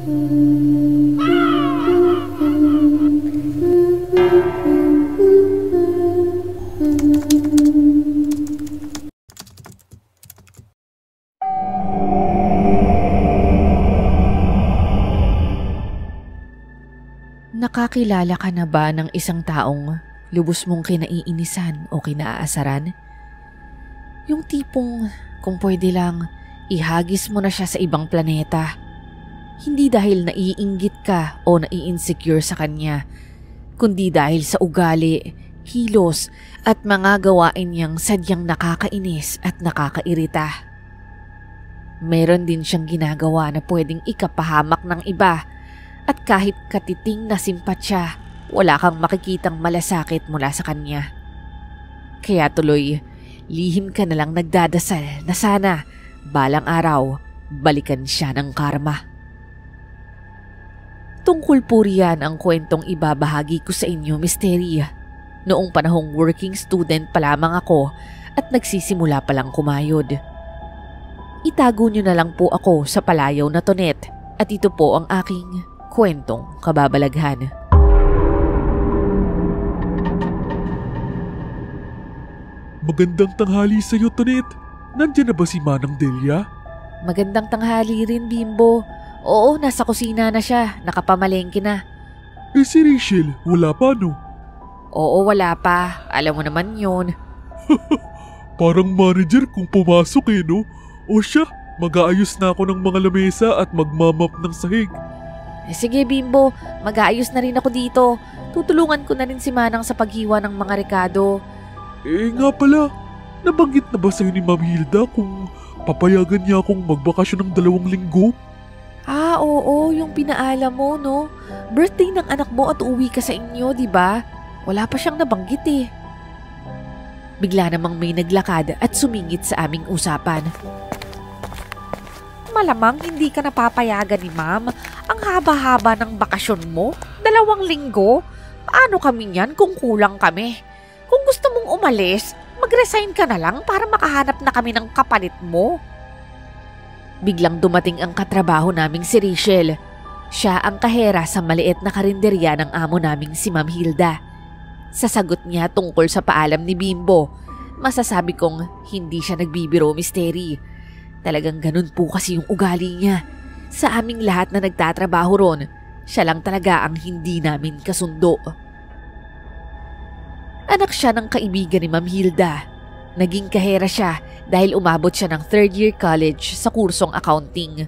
Nakakilala ka na ba ng isang taong lubos mong kinaiinisan o kinaasaran? Yung tipong kung pwede lang, ihagis mo na siya sa ibang planeta. Hindi dahil naiinggit ka o nai-insecure sa kanya, kundi dahil sa ugali, kilos at mga gawain niyang sadyang nakakainis at nakakairita. Meron din siyang ginagawa na pwedeng ikapahamak ng iba. At kahit katiting na simpatsya, wala kang makikitang malasakit mula sa kanya. Kaya tuloy, lihim ka na lang nagdadasal na sana balang araw balikan siya ng karma. Tungkol po riyan ang kwentong ibabahagi ko sa inyo, Mystery. Noong panahong working student pa lamang ako at nagsisimula palang kumayod. Itago niyo na lang po ako sa palayaw na Tonet at ito po ang aking kwentong kababalaghan. Magandang tanghali sa iyo, Tonet. Nandiyan na ba si Manang Delia? Magandang tanghali rin, Bimbo. Oo, nasa kusina na siya. Nakapamalengke na. Eh si Rachel, wala pa no? Oo, wala pa. Alam mo naman yun. Parang manager kung pumasok no? O siya, mag-aayos na ako ng mga lamesa at magmamap ng sahig. Sige, Bimbo, mag-aayos na rin ako dito. Tutulungan ko na rin si Manang sa paghiwa ng mga rekado. Nga pala, nabanggit na ba sa'yo ni Ma'am Hilda kung papayagan niya akong magbakasyon ng 2 linggo? Oo, yung pinaalam mo, no? Birthday ng anak mo at uwi ka sa inyo, di ba? Wala pa siyang nabanggit eh. Bigla namang may naglakad at sumingit sa aming usapan. Malamang hindi ka napapayagan ni Ma'am. Ang haba-haba ng bakasyon mo. 2 linggo? Paano kami yan kung kulang kami? Kung gusto mong umalis, mag-resign ka na lang para makahanap na kami ng kapalit mo. Biglang dumating ang katrabaho naming si Rachel. Siya ang kahera sa maliit na karinderya ng amo naming si Ma'am Hilda. Sa sagot niya tungkol sa paalam ni Bimbo, masasabi kong hindi siya nagbibiro, Mystery. Talagang ganun po kasi yung ugali niya. Sa aming lahat na nagtatrabaho ron, siya lang talaga ang hindi namin kasundo. Anak siya ng kaibigan ni Ma'am Hilda. Naging kahera siya dahil umabot siya ng 3rd year college sa kursong accounting.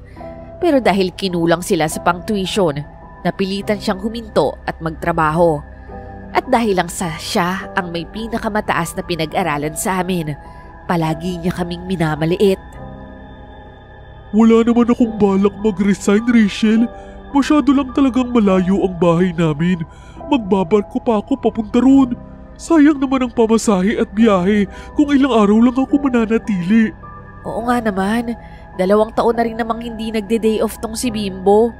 Pero dahil kinulang sila sa pang-tuition, napilitan siyang huminto at magtrabaho. At dahil lang sa siya ang may pinakamataas na pinag-aralan sa amin, palagi niya kaming minamaliit. Wala naman akong balak mag-resign, Rachel. Masyado lang talagang malayo ang bahay namin. Magbabarko pa ako papunta roon. Sayang naman ang pamasahe at biyahe kung ilang araw lang ako mananatili. Oo nga naman. 2 taon na rin namang hindi nagde-day off tong si Bimbo.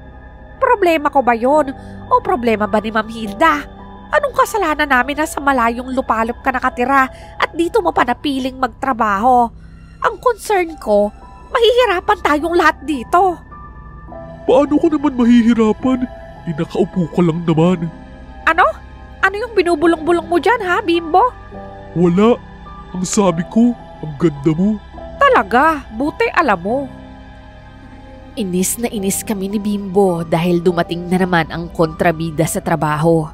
Problema ko ba yon? O problema ba ni Ma'am Hilda? Anong kasalanan namin na sa malayong lupalop ka nakatira at dito mo pa napiling magtrabaho? Ang concern ko, mahihirapan tayong lahat dito. Paano ko naman mahihirapan? Nakaupo ka lang naman. Ano? Ano yung binubulong-bulong mo dyan ha, Bimbo? Wala. Ang sabi ko, ang ganda mo. Talaga, buti alam mo. Inis na inis kami ni Bimbo dahil dumating na naman ang kontrabida sa trabaho.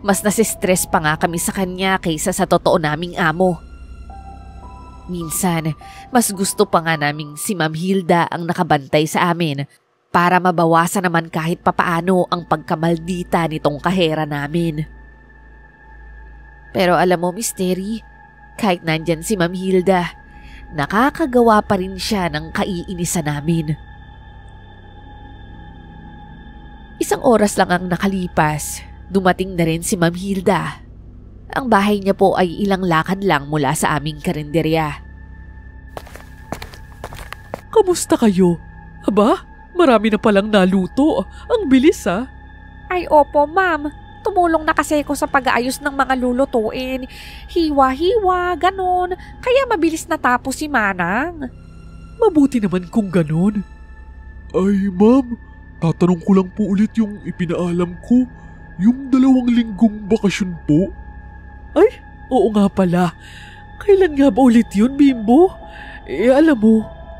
Mas nasistress pa nga kami sa kanya kaysa sa totoo naming amo. Minsan, mas gusto pa nga naming si Ma'am Hilda ang nakabantay sa amin para mabawasan naman kahit papaano ang pagkamaldita nitong kahera namin. Pero alam mo, Mystery, kahit nandyan si Ma'am Hilda, nakakagawa pa rin siya ng kaiinisan namin. Isang oras lang ang nakalipas, dumating na rin si Ma'am Hilda. Ang bahay niya po ay ilang lakad lang mula sa aming karinderya. Kamusta kayo? Aba, marami na palang naluto. Ang bilis ah. Ay opo, Ma'am. Tumulong na kasi ako sa pag-aayos ng mga lulutuin. Hiwa-hiwa, ganon. Kaya mabilis natapos si Manang. Mabuti naman kung ganon. Ay, ma'am, Tatanong ko lang po ulit yung ipinaalam ko, yung 2 linggong bakasyon po. Ay, oo nga pala. Kailan nga ba ulit yun, Bimbo? Alam mo,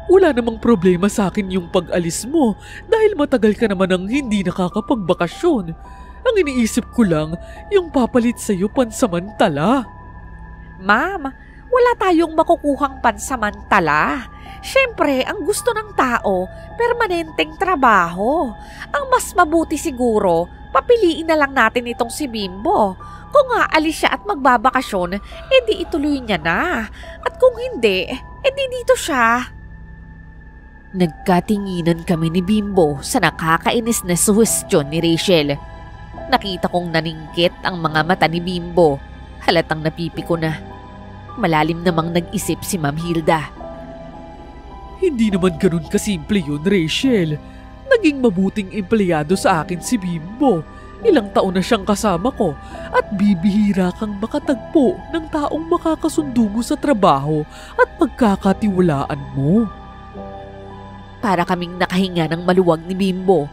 wala namang problema sa akin yung pag-alis mo dahil matagal ka naman ang hindi nakakapagbakasyon. Ang iniisip ko lang, yung papalit sa'yo pansamantala. Ma'am, wala tayong makukuhang pansamantala. Siyempre, ang gusto ng tao, permanenteng trabaho. Ang mas mabuti siguro, papiliin na lang natin itong si Bimbo. Kung aalis siya at magbabakasyon, edi ituloy niya na. At kung hindi, edi dito siya. Nagkatinginan kami ni Bimbo sa nakakainis na suhestyon ni Rachel. Nakita kong naningkit ang mga mata ni Bimbo. Halatang napipiko na. Malalim namang nag-isip si Ma'am Hilda. Hindi naman ganun kasimple yun, Rachel. Naging mabuting empleyado sa akin si Bimbo. Ilang taon na siyang kasama ko at bibihira kang makatagpo ng taong makakasundo mo sa trabaho at pagkakatiwalaan mo. Para kaming nakahinga ng maluwag ni Bimbo.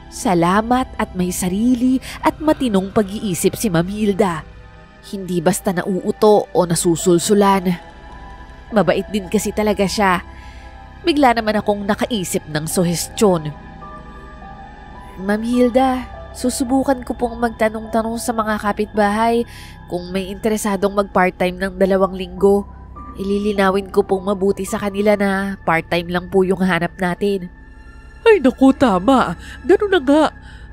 Salamat at may sarili at matinong pag-iisip si Ma'am Hilda. Hindi basta nauuto o nasusulsulan. Mabait din kasi talaga siya. Bigla naman akong nakaisip ng suhestyon. Ma'am Hilda, susubukan ko pong magtanong-tanong sa mga kapitbahay kung may interesadong mag-part-time ng 2 linggo. Ililinawin ko pong mabuti sa kanila na part-time lang po yung hanap natin. Ay naku, tama. Ganun na nga.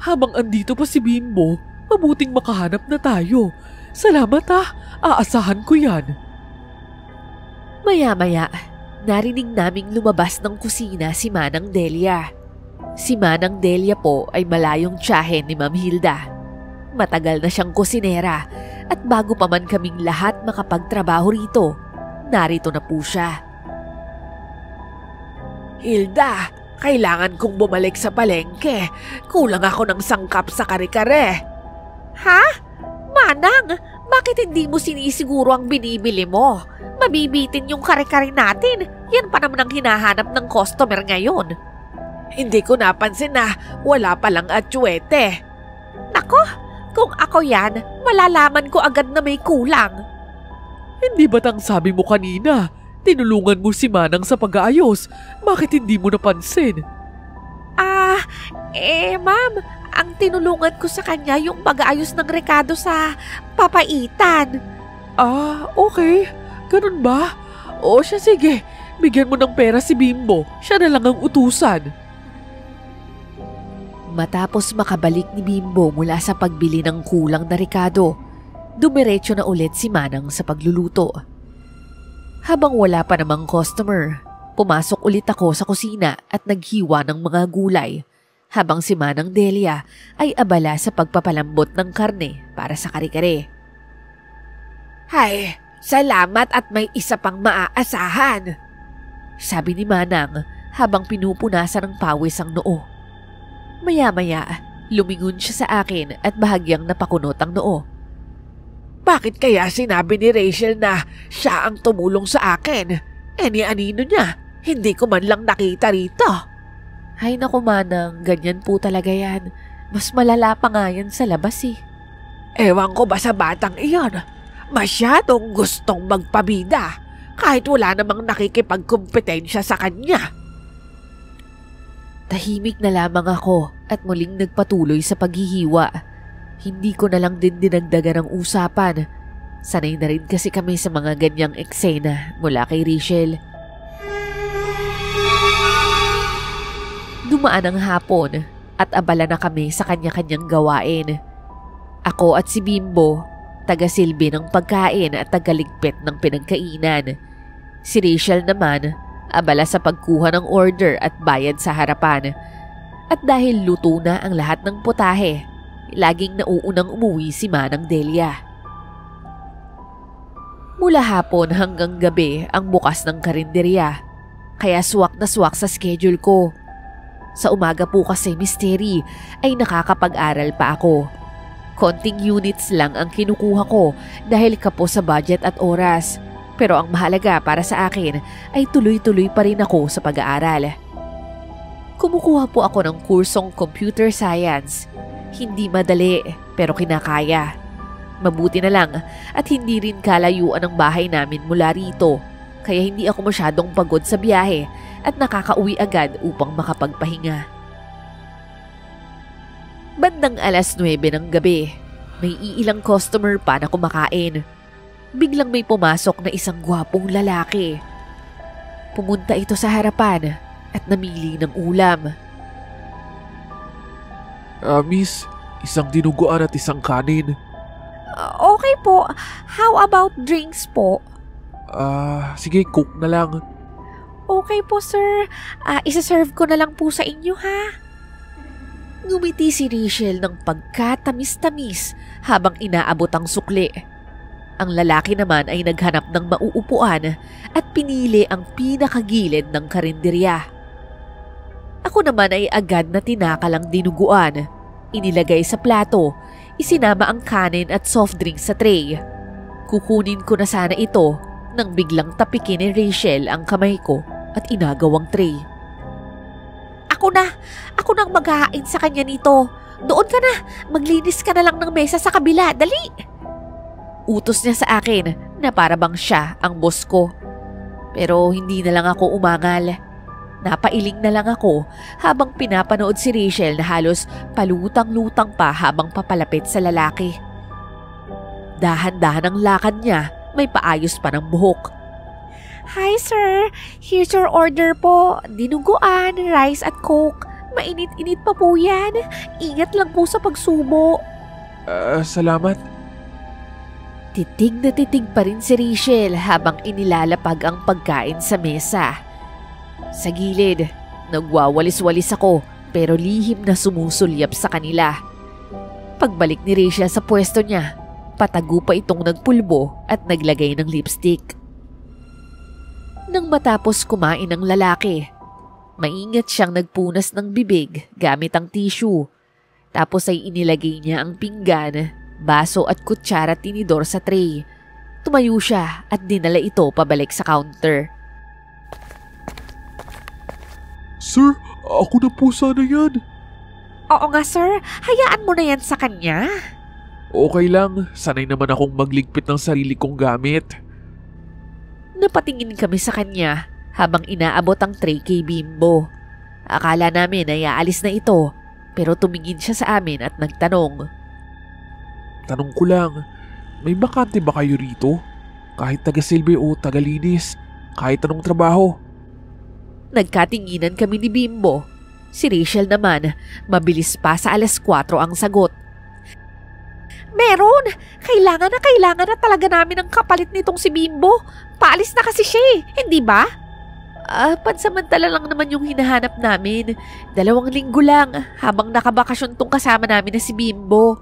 Habang andito pa si Bimbo, mabuting makahanap na tayo. Salamat aasahan ko yan. Maya-maya, narinig naming lumabas ng kusina si Manang Delia. Si Manang Delia po ay malayong tiyahin ni Ma'am Hilda. Matagal na siyang kusinera at bago pa man kaming lahat makapagtrabaho rito, narito na po siya. Hilda, kailangan kong bumalik sa palengke. Kulang ako ng sangkap sa kare-kare. Ha? Manang, bakit hindi mo sinisiguro ang binibili mo? Mabibitin yung kare-kare natin. Yan pa naman ang hinahanap ng customer ngayon. Hindi ko napansin na wala palang atsuete. Nako, kung ako yan, malalaman ko agad na may kulang. Hindi ba't ang sabi mo kanina, tinulungan mo si Manang sa pag-aayos? Bakit hindi mo napansin? Ma'am, ang tinulungan ko sa kanya yung pag-aayos ng rekado sa papaitan. Okay. Ganun ba? O siya, sige. Bigyan mo ng pera si Bimbo. Siya na lang ang utusan. Matapos makabalik ni Bimbo mula sa pagbili ng kulang na rekado, dumiretso na ulit si Manang sa pagluluto. Habang wala pa namang customer, pumasok ulit ako sa kusina at naghiwa ng mga gulay, habang si Manang Delia ay abala sa pagpapalambot ng karne para sa kare-kare. Hay, salamat at may isa pang maaasahan, sabi ni Manang habang pinupunasan ng pawis ang noo. Maya-maya, lumingon siya sa akin at bahagyang napakunot ang noo. Bakit kaya sinabi ni Rachel na siya ang tumulong sa akin? Ni-anino niya, hindi ko man lang nakita rito. Hay naku Manang, ganyan po talaga yan. Mas malala pa nga yan sa labas eh. Ewan ko ba sa batang iyon? Masyadong gustong magpabida kahit wala namang nakikipagkumpetensya sa kanya. Tahimik na lamang ako at muling nagpatuloy sa paghihiwa. Hindi ko na lang din dinagdagan ang usapan. Sanay na rin kasi kami sa mga ganyang eksena mula kay Rachel. Dumaan ang hapon at abala na kami sa kanya-kanyang gawain. Ako at si Bimbo, taga-silbi ng pagkain at tagaligpit ng pinagkainan. Si Rachel naman, abala sa pagkuha ng order at bayad sa harapan. At dahil luto na ang lahat ng putahe, laging nauunang umuwi si Manang Delia. Mula hapon hanggang gabi ang bukas ng karinderya, kaya swak na swak sa schedule ko. Sa umaga po kasi misteri ay nakakapag-aral pa ako. Konting units lang ang kinukuha ko dahil kapos sa budget at oras. Pero ang mahalaga para sa akin ay tuloy-tuloy pa rin ako sa pag-aaral. Kumukuha po ako ng kursong computer science. Hindi madali, pero kinakaya. Mabuti na lang at hindi rin kalayuan ang bahay namin mula rito. Kaya hindi ako masyadong pagod sa biyahe at nakakauwi agad upang makapagpahinga. Bandang 9:00 ng gabi, may iilang customer pa na kumakain. Biglang may pumasok na isang gwapong lalaki. Pumunta ito sa harapan at namili ng ulam. Miss, isang dinuguan at isang kanin. Okay po. How about drinks po? Sige, cook na lang. Okay po, sir. Isa-serve ko na lang po sa inyo, ha? Ngumiti si Rachel ng pagkatamis-tamis habang inaabot ang sukli. Ang lalaki naman ay naghanap ng mauupuan at pinili ang pinakagilid ng karinderya. Ako naman ay agad na tinakal ang dinuguan. Inilagay sa plato, isinama ang kanin at soft drink sa tray. Kukunin ko na sana ito nang biglang tapikin ni Rachel ang kamay ko at inagawang tray. Ako nang maghahain sa kanya nito. Doon ka na, maglinis ka na lang ng mesa sa kabila, dali! Utos niya sa akin na para bang siya ang boss ko. Pero hindi na lang ako umangal. Napailing na lang ako habang pinapanood si Rachel na halos palutang-lutang pa habang papalapit sa lalaki. Dahan-dahan ang lakad niya, may paayos pa ng buhok. Hi, sir. Here's your order po. Dinuguan, rice at coke. Mainit-init pa po yan. Ingat lang po sa pagsubo. Salamat. Titig na titig pa rin si Rachel habang inilalapag ang pagkain sa mesa. Sa gilid, nagwawalis-walis ako pero lihim na sumusulyap sa kanila. Pagbalik ni Rachel sa pwesto niya, patago pa itong nagpulbo at naglagay ng lipstick. Nang matapos kumain ang lalaki, maingat siyang nagpunas ng bibig gamit ang tissue. Tapos ay inilagay niya ang pinggan, baso at kutsara at tinidor sa tray. Tumayo siya at dinala ito pabalik sa counter. Sir, ako na po sana yan. Oo nga, sir. Hayaan mo na yan sa kanya. Okay lang, sanay naman akong magligpit ng sarili kong gamit. Napatingin kami sa kanya habang inaabot ang tray kay Bimbo. Akala namin ay aalis na ito, pero tumingin siya sa amin at nagtanong. Tanong ko lang, may bakante ba kayo rito? Kahit taga-silbi o taga-linis, kahit anong trabaho. Nagkatinginan kami ni Bimbo. Si Rachel naman, mabilis pa sa 4:00 ang sagot. Meron! Kailangan na talaga namin ang kapalit nitong si Bimbo. Paalis na kasi siya hindi ba? Pansamantala lang naman yung hinahanap namin. 2 linggo lang habang nakabakasyon tong kasama namin na si Bimbo.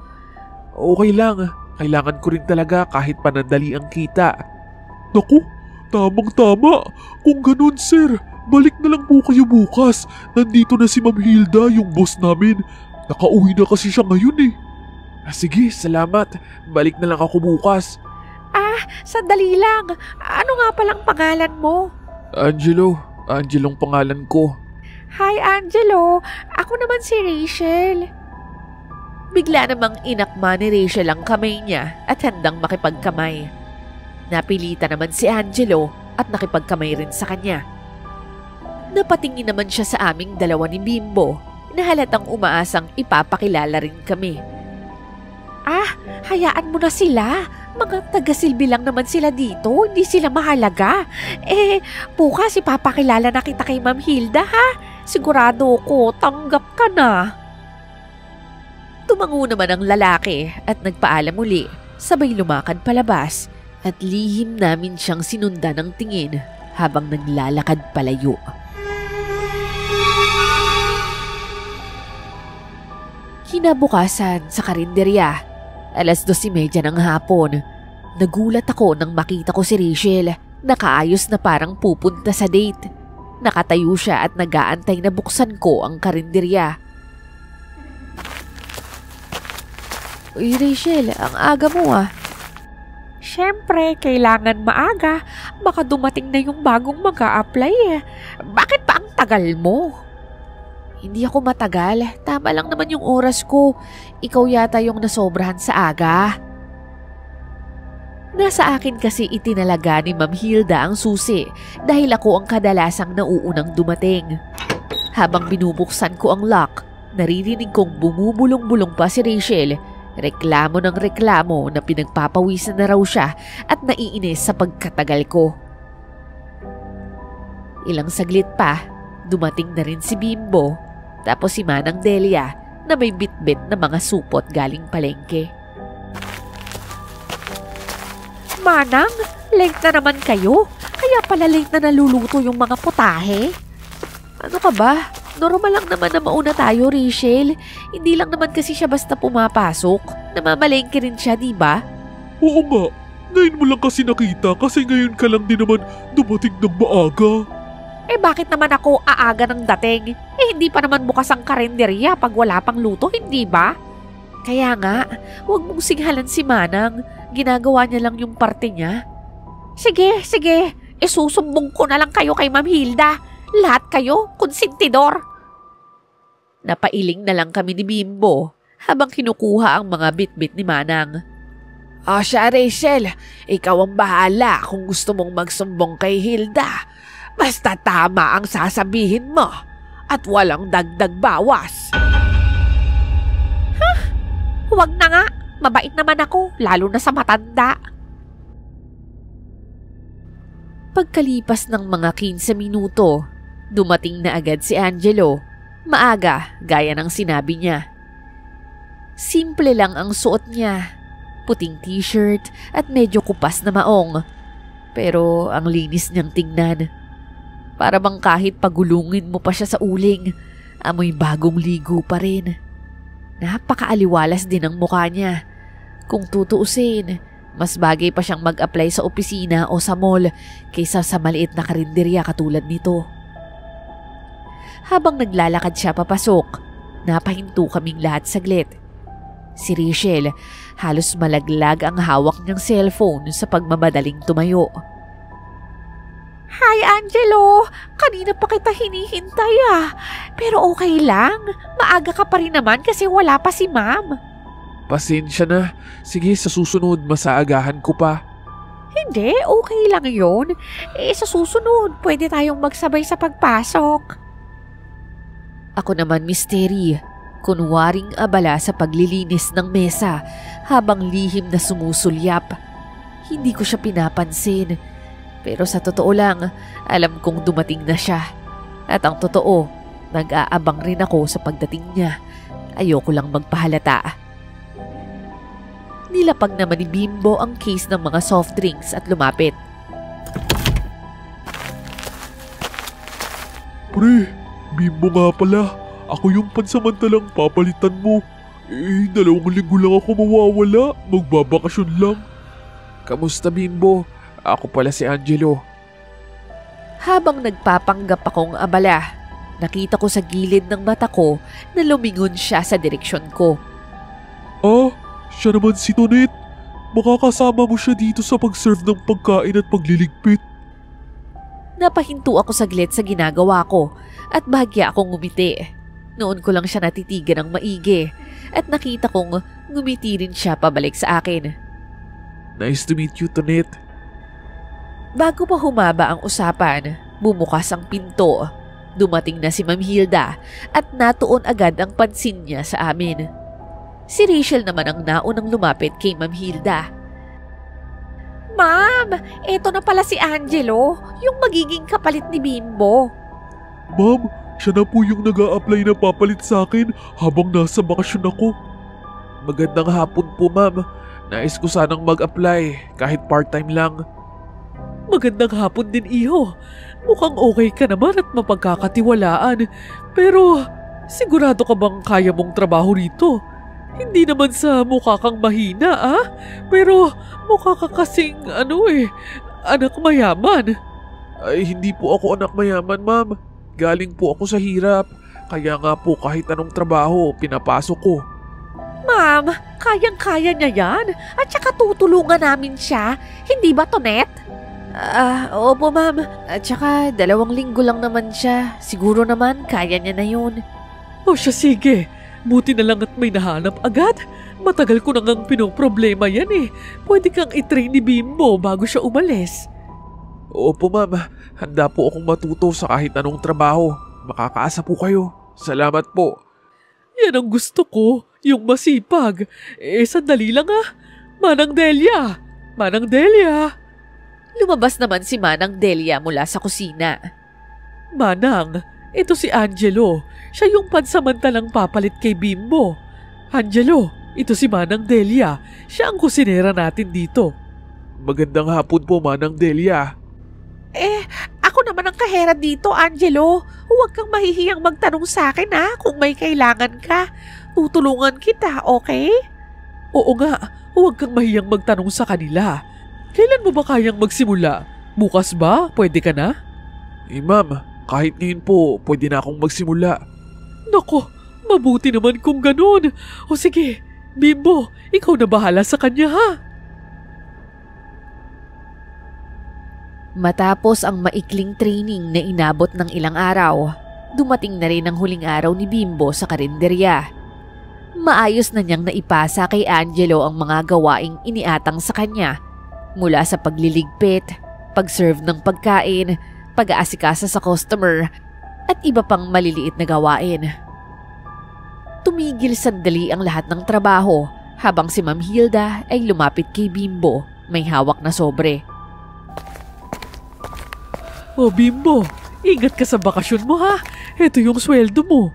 Okay lang, kailangan ko rin talaga kahit panandali ang kita. Naku, tamang-tama. Kung ganun, sir, balik na lang po kayo bukas. Nandito na si Ma'am Hilda, yung boss namin. Nakauwi na kasi siya ngayon eh. Sige, salamat. Balik na lang ako bukas. Sandali lang. Ano nga palang pangalan mo? Angelo. Angelong pangalan ko. Hi, Angelo. Ako naman si Rachel. Bigla namang inakma ni Rachel ang kamay niya at handang makipagkamay. Napilitan naman si Angelo at nakipagkamay rin sa kanya. Napatingin naman siya sa aming dalawa ni Bimbo na halatang umaasang ipapakilala rin kami. Hayaan mo na sila. Mga taga-silbi lang naman sila dito. Hindi sila mahalaga. Bukas ipapakilala na kita kay Ma'am Hilda, ha? Sigurado ko, tanggap ka na. Tumango naman ang lalaki at nagpaalam uli. Sabay lumakad palabas at lihim namin siyang sinundan ng tingin habang naglalakad palayo. Kinabukasan sa karinderya, 2:30 ng hapon. Nagulat ako nang makita ko si Rachel, nakaayos na parang pupunta sa date. Nakatayo siya at nag-aantay na buksan ko ang karinderya. Uy Rachel, ang aga mo ah. Siyempre, kailangan maaga. Baka dumating na yung bagong mag-a-apply eh. Bakit pa ang tagal mo? Hindi ako matagal. Tama lang naman yung oras ko. Ikaw yata yung nasobrahan sa aga. Nasa akin kasi itinalaga ni Ma'am Hilda ang susi dahil ako ang kadalasang nauunang dumating. Habang binubuksan ko ang lock, naririnig kong bumubulong-bulong pa si Rachel. Reklamo ng reklamo na pinagpapawisan na raw siya at naiinis sa pagkatagal ko. Ilang saglit pa, dumating na rin si Bimbo, tapos si Manang Delia na may bitbit na mga supot galing palengke. Manang, late na naman kayo. Kaya pala late na naluluto yung mga putahe. Ano ka ba? Normal lang naman na mauna tayo, Rachel. Hindi lang naman kasi siya basta pumapasok. Namamalengke rin siya, di ba? Oo nga, ngayon mo lang kasi nakita kasi ngayon ka lang din naman dumating ng maaga. Bakit naman ako aaga ng dating? Hindi pa naman bukas ang karinderya pag wala pang luto, hindi ba? Kaya nga, huwag mong sighalan si Manang. Ginagawa niya lang yung parte niya. Sige. Isusumbong ko na lang kayo kay Ma'am Hilda. Lahat kayo, konsentidor. Napailing na lang kami ni Bimbo habang kinukuha ang mga bitbit ni Manang. Siya Rachel, ikaw ang bahala kung gusto mong magsumbong kay Hilda. Basta tama ang sasabihin mo at walang dagdag bawas. Huwag na nga. Mabait naman ako, lalo na sa matanda. Pagkalipas ng mga 15 minuto, dumating na agad si Angelo. Maaga, gaya ng sinabi niya. Simple lang ang suot niya. Puting t-shirt at medyo kupas na maong. Pero ang linis niyang tingnan. Para bang kahit pagulungin mo pa siya sa uling, amoy bagong ligo pa rin. Napakaaliwalas din ang mukha niya. Kung tutuusin, mas bagay pa siyang mag-apply sa opisina o sa mall kaysa sa maliit na karinderya katulad nito. Habang naglalakad siya papasok, napahinto kaming lahat saglit. Si Rachel, halos malaglag ang hawak niyang cellphone sa pagmamadaling tumayo. Hi Angelo, kanina pa kita hinihintay Pero okay lang, maaga ka pa rin naman kasi wala pa si Ma'am. Pasensya na. Sige, sa susunod, masaagahan ko pa. Hindi, okay lang yun. Sa susunod, pwede tayong magsabay sa pagpasok. Ako naman, misteri, kunwaring abala sa paglilinis ng mesa habang lihim na sumusulyap. Hindi ko siya pinapansin. Pero sa totoo lang, alam kong dumating na siya. At ang totoo, nag-aabang rin ako sa pagdating niya. Ayoko lang magpahalata. Nilapag naman ni Bimbo ang case ng mga soft drinks at lumapit. Pre, Bimbo nga pala. Ako yung pansamantalang papalitan mo. 2 linggo lang ako mawawala. Magbabakasyon lang. Kamusta, Bimbo? Ako pala si Angelo. Habang nagpapanggap akong abala, nakita ko sa gilid ng mata ko na lumingon siya sa direksyon ko. Siya naman si Tonet. Makakasama mo siya dito sa pag-serve ng pagkain at pagliligpit. Napahinto ako saglit sa ginagawa ko at bahagya akong ngumiti. Noon ko lang siya natitigan ng maigi at nakita kong ngumiti rin siya pabalik sa akin. Nice to meet you, Tonet. Bago pa humaba ang usapan, bumukas ang pinto. Dumating na si Ma'am Hilda at natuon agad ang pansin niya sa amin. Si Rachel naman ang naunang lumapit kay Ma'am Hilda. Ma'am, eto na pala si Angelo, yung magiging kapalit ni Bimbo. Ma'am, siya na po yung nag-a-apply na papalit sa akin habang nasa bakasyon ako. Magandang hapon po, ma'am. Nais ko sanang mag-apply kahit part-time lang. Magandang hapon din, iho. Mukhang okay ka naman at mapagkakatiwalaan. Pero sigurado ka bang kaya mong trabaho rito? Hindi naman sa mukha kang mahina, Pero mukha ka kasing, anak mayaman. Ay, hindi po ako anak mayaman, ma'am. Galing po ako sa hirap. Kaya nga po kahit anong trabaho, pinapasok ko. Ma'am, kayang-kaya niya yan. At saka tutulungan namin siya. Hindi ba, Tonet? Opo ma'am. At saka 2 linggo lang naman siya. Siguro naman kaya niya na yun. O siya, sige. Buti na lang at may nahanap agad. Matagal ko nang pinoproblema yan eh. Pwede kang itrain ni Bimbo bago siya umalis. Opo ma'am, handa po akong matuto sa kahit anong trabaho. Makakaasa po kayo. Salamat po. Yan ang gusto ko, yung masipag. Sandali lang ah. Manang Delia! Manang Delia! Lumabas naman si Manang Delia mula sa kusina. Manang, ito si Angelo. Siya yung pansamantalang papalit kay Bimbo. Angelo, ito si Manang Delia. Siya ang kusinera natin dito. Magandang hapon po, Manang Delia. Ako naman ang kahera dito, Angelo. Huwag kang mahihiyang magtanong sa akin ha kung may kailangan ka. Tutulungan kita, okay? Oo nga, huwag kang mahiyang magtanong sa kanila. Kailan mo ba kayang magsimula? Bukas ba? Pwede ka na? Ma'am, kahit ngayon po, pwede na akong magsimula. Nako, mabuti naman kung ganun. O sige, Bimbo, ikaw na bahala sa kanya ha. Matapos ang maikling training na inabot ng ilang araw, dumating na rin ang huling araw ni Bimbo sa karinderya. Maayos na niyang naipasa kay Angelo ang mga gawaing iniatang sa kanya, mula sa pagliligpit, pag-serve ng pagkain, pag-aasikasa sa customer, at iba pang maliliit na gawain. Tumigil sandali ang lahat ng trabaho habang si Ma'am Hilda ay lumapit kay Bimbo, may hawak na sobre. O Bimbo, ingat ka sa bakasyon mo ha. Ito yung sweldo mo.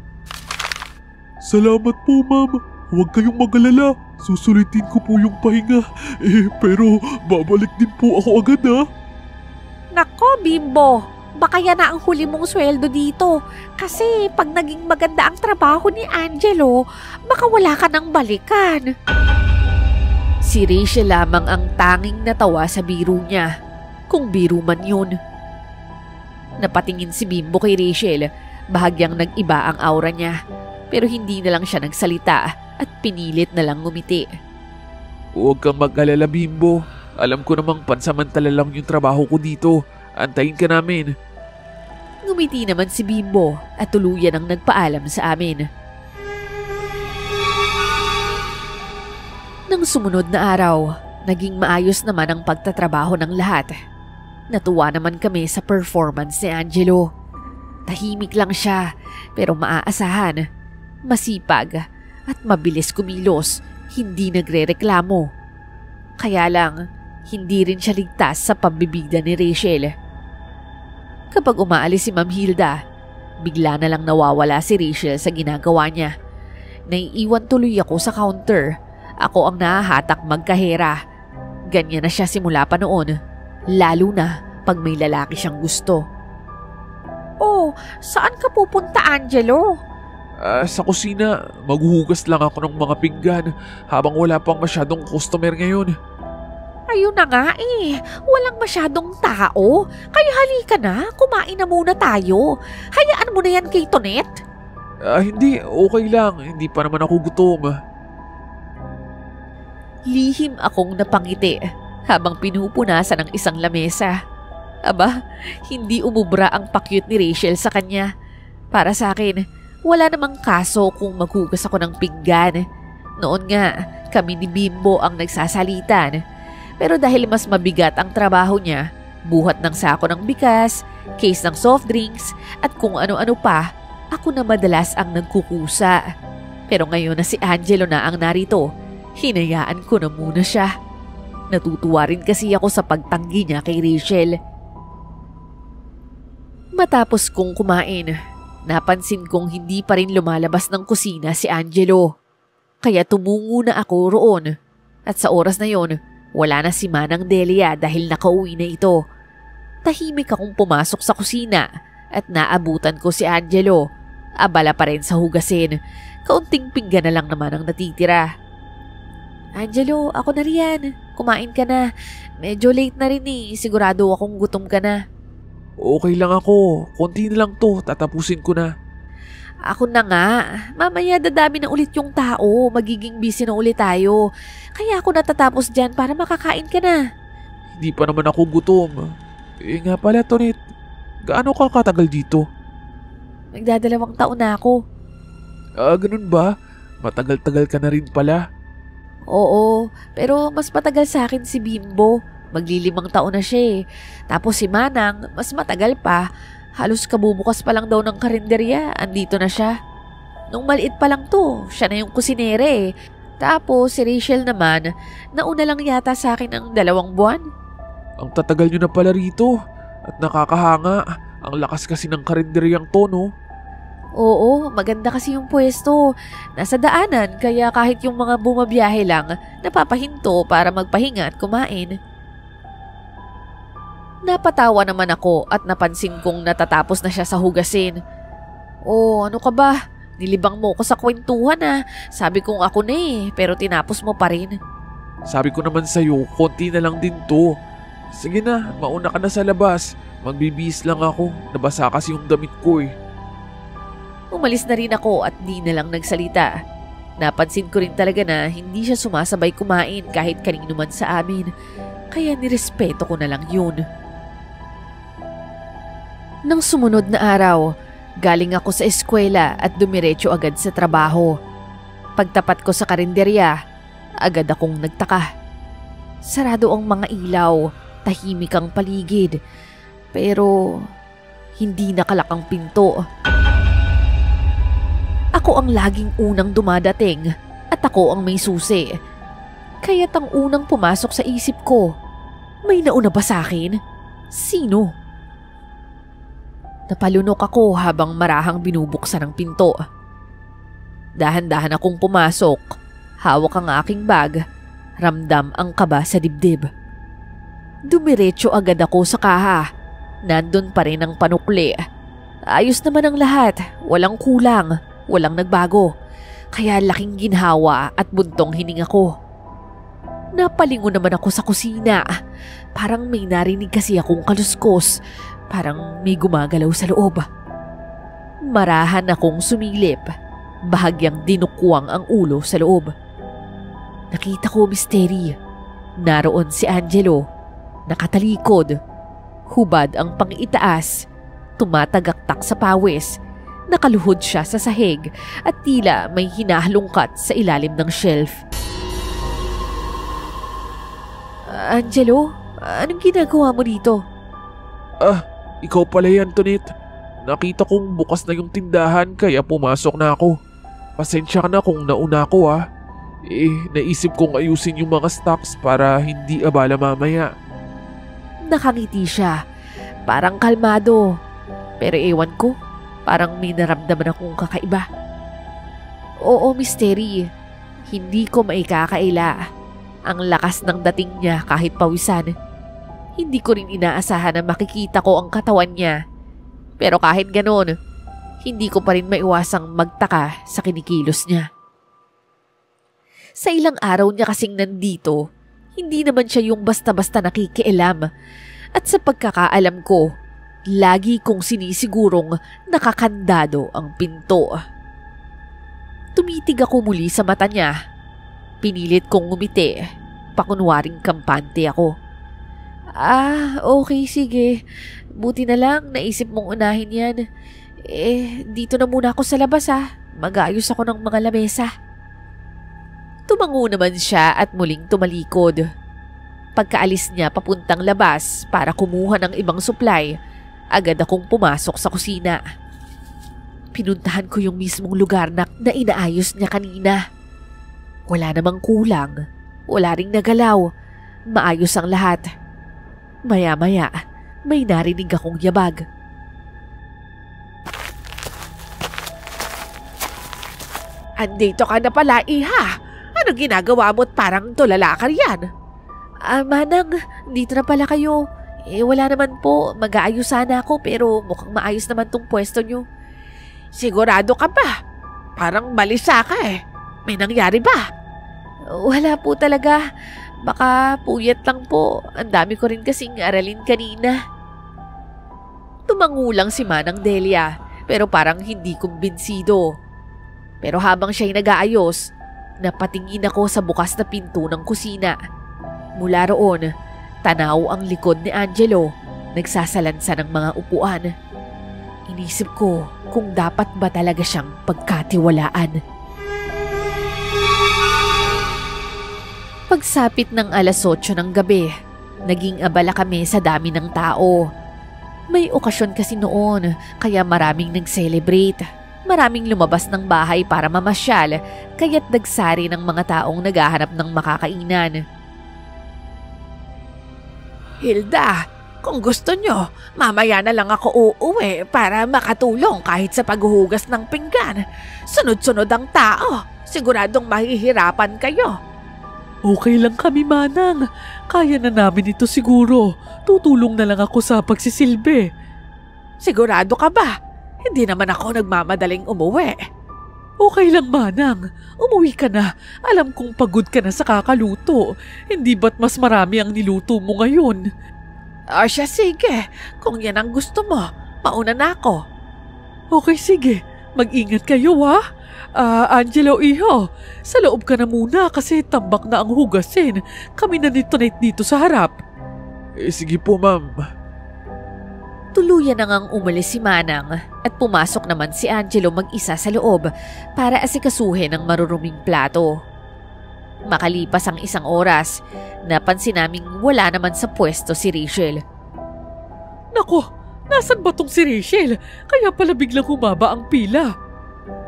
Salamat po, ma'am. Huwag kayong mag-alala. Susulitin ko po yung pahinga. Pero babalik din po ako agad ha. Nako, Bimbo. Baka yan na ang huli mong sweldo dito. Kasi pag naging maganda ang trabaho ni Angelo, baka wala ka nang balikan. Si Rachel lamang ang tanging natawa sa biro niya, kung biro man yun. Napatingin si Bimbo kay Rachel, bahagyang nag-iba ang aura niya, pero hindi na lang siya nagsalita at pinilit na lang ngumiti. Huwag kang mag-alala, Bimbo. Alam ko namang pansamantala lang yung trabaho ko dito. Antayin ka namin. Ngumiti naman si Bimbo at tuluyan ang nagpaalam sa amin. Nang sumunod na araw, naging maayos naman ang pagtatrabaho ng lahat. Natuwa naman kami sa performance ni Angelo. Tahimik lang siya pero maaasahan, masipag at mabilis kumilos, hindi nagrereklamo. Kaya lang, hindi rin siya ligtas sa pambibigda ni Rachel. Kapag umaalis si Ma'am Hilda, bigla na lang nawawala si Rachel sa ginagawa niya. Naiiwan tuloy ako sa counter. Ako ang nahahatak magkahera. Ganyan na siya simula pa noon. Lalo na pag may lalaki siyang gusto. Oh, saan ka pupunta, Angelo? Sa kusina, maghuhugas lang ako ng mga pinggan habang wala pang masyadong customer ngayon. Ayun na nga eh, walang masyadong tao. Kaya halika na, kumain na muna tayo. Hayaan mo na yan kay Tonet. Hindi, okay lang. Hindi pa naman ako gutom. Lihim akong napangiti habang pinupunasan ng isang lamesa. Aba, hindi umubra ang pakyut ni Rachel sa kanya. Para sa akin, wala namang kaso kung maghugas ako ng pinggan. Noon nga, kami ni Bimbo ang nagsasalitan. Pero dahil mas mabigat ang trabaho niya, buhat ng sako ng bigas, case ng soft drinks, at kung ano-ano pa, ako na madalas ang nagkukusa. Pero ngayon na si Angelo na ang narito, hinayaan ko na muna siya. Natutuwa rin kasi ako sa pagtanggi niya kay Rachel. Matapos kong kumain, napansin kong hindi pa rin lumalabas ng kusina si Angelo. Kaya tumungo na ako roon. At sa oras na yon, wala na si Manang Delia dahil nakauwi na ito. Tahimik akong pumasok sa kusina at naabutan ko si Angelo. Abala pa rin sa hugasin. Kaunting pinggan na lang naman ang natitira. Angelo, ako na riyan. Kumain ka na. Medyo late na rin eh. Sigurado akong gutom ka na. Okay lang ako. Konti na lang to. Tatapusin ko na. Ako na nga. Mamaya dadami na ulit yung tao. Magiging busy na ulit tayo. Kaya ako natatapos dyan para makakain ka na. Hindi pa naman ako gutom. Nga pala, Tonet. Gaano ka katagal dito? Nagdadalawang taon na ako. Ganun ba? Matagal-tagal ka na rin pala. Oo, pero mas matagal sa akin si Bimbo. Magli5 taon na siya eh. Tapos si Manang, mas matagal pa. Halos kabubukas pa lang daw ng karinderya, andito na siya. Nung maliit pa lang to, siya na yung kusinere eh. Tapos si Rachel naman, nauna lang yata sa akin ng 2 buwan. Ang tatagal nyo na pala rito. At nakakahanga. Ang lakas kasi ng karinderyang to, no? Oo, maganda kasi yung pwesto. Nasa daanan, kaya kahit yung mga bumabiyahe lang, napapahinto para magpahinga at kumain. Napatawa naman ako at napansin kong natatapos na siya sa hugasin. Oh, ano ka ba? Nilibang mo ko sa kwentuhan ah. Sabi kong ako na eh, pero tinapos mo pa rin. Sabi ko naman sa'yo, konti na lang din to. Sige na, mauna ka na sa labas. Magbibihis lang ako. Nabasa kasi yung damit ko eh. Umalis na rin ako at di na lang nagsalita. Napansin ko rin talaga na hindi siya sumasabay kumain kahit kanino man sa amin. Kaya nirespeto ko na lang yun. Nang sumunod na araw, galing ako sa eskwela at dumiretso agad sa trabaho. Pagtapat ko sa karinderya, agad akong nagtaka. Sarado ang mga ilaw, tahimik ang paligid, pero hindi nakalakang pinto. Ako ang laging unang dumadating at ako ang may susi. Kaya't ang unang pumasok sa isip ko, may nauna ba sa akin? Sino? Napalunok ako habang marahang binubuksan ang pinto. Dahan-dahan akong pumasok, hawak ang aking bag, ramdam ang kaba sa dibdib. Dumiretso agad ako sa kaha. Nandun pa rin ang panukli. Ayos naman ang lahat, walang kulang. Walang nagbago, kaya laking ginhawa at buntong hininga ko. Napalingon naman ako sa kusina. Parang may narinig kasi akong kaluskos. Parang may gumagalaw sa loob. Marahan akong sumilip. Bahagyang dinukwang ang ulo sa loob. Nakita ko misteri. Naroon si Angelo. Nakatalikod. Hubad ang pang-itaas. Tumatagaktak sa pawis. Nakaluhod siya sa sahig at tila may hinahalungkat sa ilalim ng shelf. Angelo, anong ginagawa mo dito? Ikaw pala yan, Tonet. Nakita kong bukas na yung tindahan kaya pumasok na ako. Pasensya ka na kung nauna ako ah. Naisip kong ayusin yung mga stocks para hindi abala mamaya. Nakangiti siya. Parang kalmado. Pero ewan ko. Parang may naramdaman akong kakaiba. Oo, misteri. Hindi ko maikakaila. Ang lakas ng dating niya kahit pawisan. Hindi ko rin inaasahan na makikita ko ang katawan niya. Pero kahit ganon, hindi ko pa rin maiwasang magtaka sa kinikilos niya. Sa ilang araw niya kasing nandito, hindi naman siya yung basta-basta nakikialam. At sa pagkakaalam ko, lagi kong sinisigurong nakakandado ang pinto. Tumitig ako muli sa mata niya. Pinilit kong ngumiti. Pakunwaring kampante ako. Okay, sige. Buti na lang naisip mong unahin yan. Dito na muna ako sa labas Mag-aayos ako ng mga lamesa. Tumango naman siya at muling tumalikod. Pagkaalis niya papuntang labas para kumuha ng ibang supply, agad akong pumasok sa kusina. Pinuntahan ko yung mismong lugar na inaayos niya kanina. Wala namang kulang. Wala ring nagalaw. Maayos ang lahat. Maya-maya, may narinig akong yabag. Andito ka na pala, Iha. Ano ginagawa mo't parang tulala ka riyan? Manang, dito na pala kayo. Wala naman po. Mag-aayos sana ako pero mukhang maayos naman tong pwesto nyo. Sigurado ka ba? Parang balisa ka May nangyari ba? Wala po talaga. Baka puyat lang po. Ang dami ko rin kasing aralin kanina. Tumango lang si Manang Delia pero parang hindi kumbinsido. Pero habang siya'y nag-aayos, napatingin ako sa bukas na pinto ng kusina. Mula roon, tanaw ang likod ni Angelo, nagsasalansa ng mga upuan. Inisip ko kung dapat ba talaga siyang pagkatiwalaan. Pagsapit ng 8:00 ng gabi, naging abala kami sa dami ng tao. May okasyon kasi noon, kaya maraming nag-celebrate. Maraming lumabas ng bahay para mamasyal, kaya't dagsari ng mga taong naghahanap ng makakainan. Hilda, kung gusto nyo, mamaya na lang ako uuwi para makatulong kahit sa paghuhugas ng pinggan. Sunod-sunod ang tao. Siguradong mahihirapan kayo. Okay lang kami, Manang. Kaya na namin ito siguro. Tutulong na lang ako sa pagsisilbi. Sigurado ka ba? Hindi naman ako nagmamadaling umuwi. Okay lang, Manang. Umuwi ka na. Alam kong pagod ka na sa kakaluto. Hindi ba't mas marami ang niluto mo ngayon? Siya, sige. Kung yan ang gusto mo, mauna na ako. Okay, sige. Mag-ingat kayo, ha? Angelo, iho, sa loob ka na muna kasi tambak na ang hugasin. Kami na nito dito sa harap. Sige po, ma'am. Tuluyan na ngang umalis si Manang at pumasok naman si Angelo mag-isa sa loob para asikasuhin ang maruruming plato. Makalipas ang 1 oras, napansin naming wala naman sa pwesto si Rachel. Nako, nasan ba tong si Rachel? Kaya pala biglang humaba ang pila.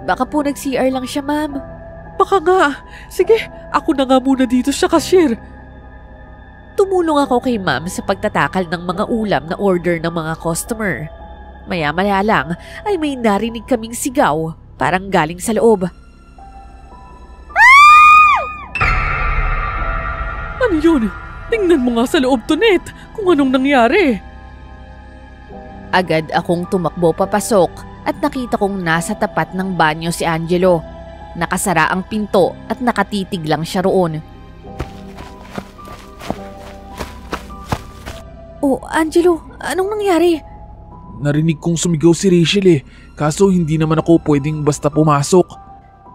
Baka po nag-CR lang siya, ma'am. Baka nga. Sige, ako na nga muna dito sa cashier. Tumulong ako kay ma'am sa pagtatakal ng mga ulam na order ng mga customer. Maya-maya lang ay may narinig kaming sigaw, parang galing sa loob. Ano yun? Tingnan mo nga sa loob, Tonet, kung anong nangyari. Agad akong tumakbo papasok at nakita kong nasa tapat ng banyo si Angelo. Nakasara ang pinto at nakatitig lang siya roon. Oh, Angelo, anong nangyari? Narinig kong sumigaw si Rachel kaso hindi naman ako pwedeng basta pumasok.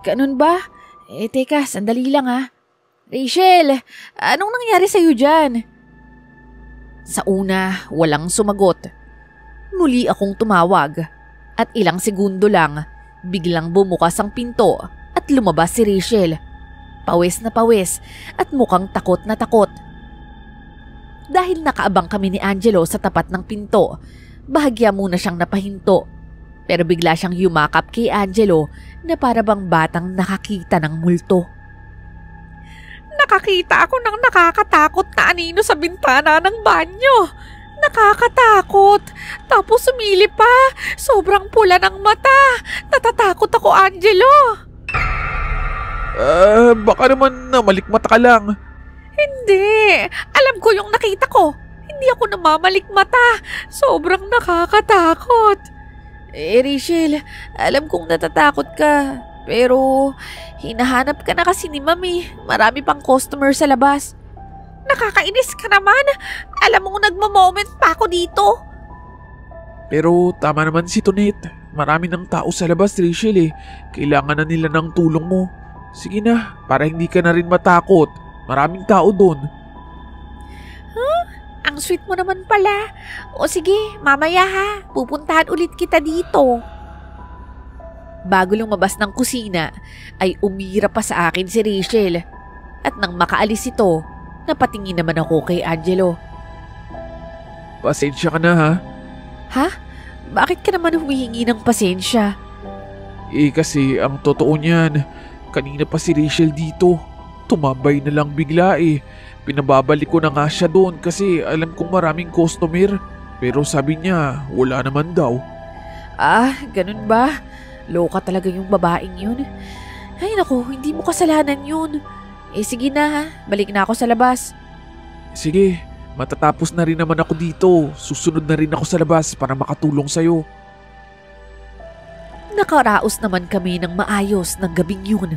Ganun ba? Teka, sandali lang ha. Rachel, anong nangyari sa'yo dyan? Sa una, walang sumagot. Muli akong tumawag. At ilang segundo lang, biglang bumukas ang pinto at lumabas si Rachel. Pawis na pawis at mukhang takot na takot. Dahil nakaabang kami ni Angelo sa tapat ng pinto, bahagya muna siyang napahinto. Pero bigla siyang yumakap kay Angelo na para bang batang nakakita ng multo. Nakakita ako ng nakakatakot na anino sa bintana ng banyo. Nakakatakot. Tapos sumilip pa. Sobrang pula ng mata. Natatakot ako, Angelo. Baka naman namalikmata ka lang. Hindi. Alam ko yung nakita ko. Hindi ako namamalikmata. Sobrang nakakatakot. Rachel, alam kong natatakot ka. Pero hinahanap ka na kasi ni Mami. Marami pang customer sa labas. Nakakainis ka naman. Alam mo, nagmo-moment pa ako dito. Pero tama naman si Tonet. Marami ng tao sa labas, Rachel Kailangan na nila ng tulong mo. Sige na, para hindi ka na rin matakot. Maraming tao doon. Ang sweet mo naman pala. O sige, mamaya ha. Pupuntahan ulit kita dito. Bago lumabas ng kusina, ay umira pa sa akin si Rachel. At nang makaalis ito, napatingin naman ako kay Angelo. Pasensya ka na ha. Ha? Bakit ka naman humihingi ng pasensya? Kasi ang totoo niyan, kanina pa si Rachel dito. Tumambay na lang bigla Pinababalik ko na nga siya doon kasi alam kong maraming customer. Pero sabi niya, wala naman daw. Ganun ba? Loka talaga yung babaeng yun. Ay naku, hindi mo kasalanan yun. Sige na ha, balik na ako sa labas. Sige, matatapos na rin naman ako dito. Susunod na rin ako sa labas para makatulong sa'yo. Nakaraos naman kami ng maayos ng gabing yun.